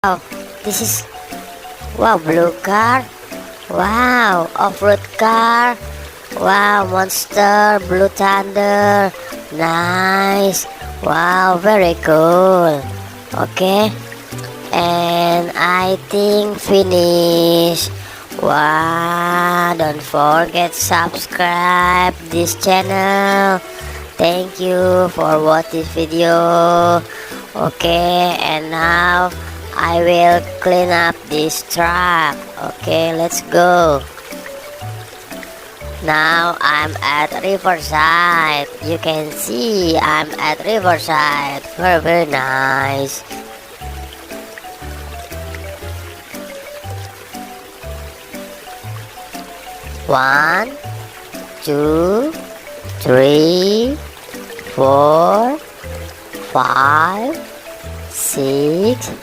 Wow, this is blue car. Wow, off-road car. Wow, monster, blue thunder. Nice. Wow, very cool. Okay, and I think finish. Wow, don't forget subscribe this channel. Thank you for watch this video. Okay, and now I will clean up this truck. Okay, let's go. Now I'm at Riverside. You can see I'm at Riverside. Very, very nice. One, two, three, 4, 5, 6,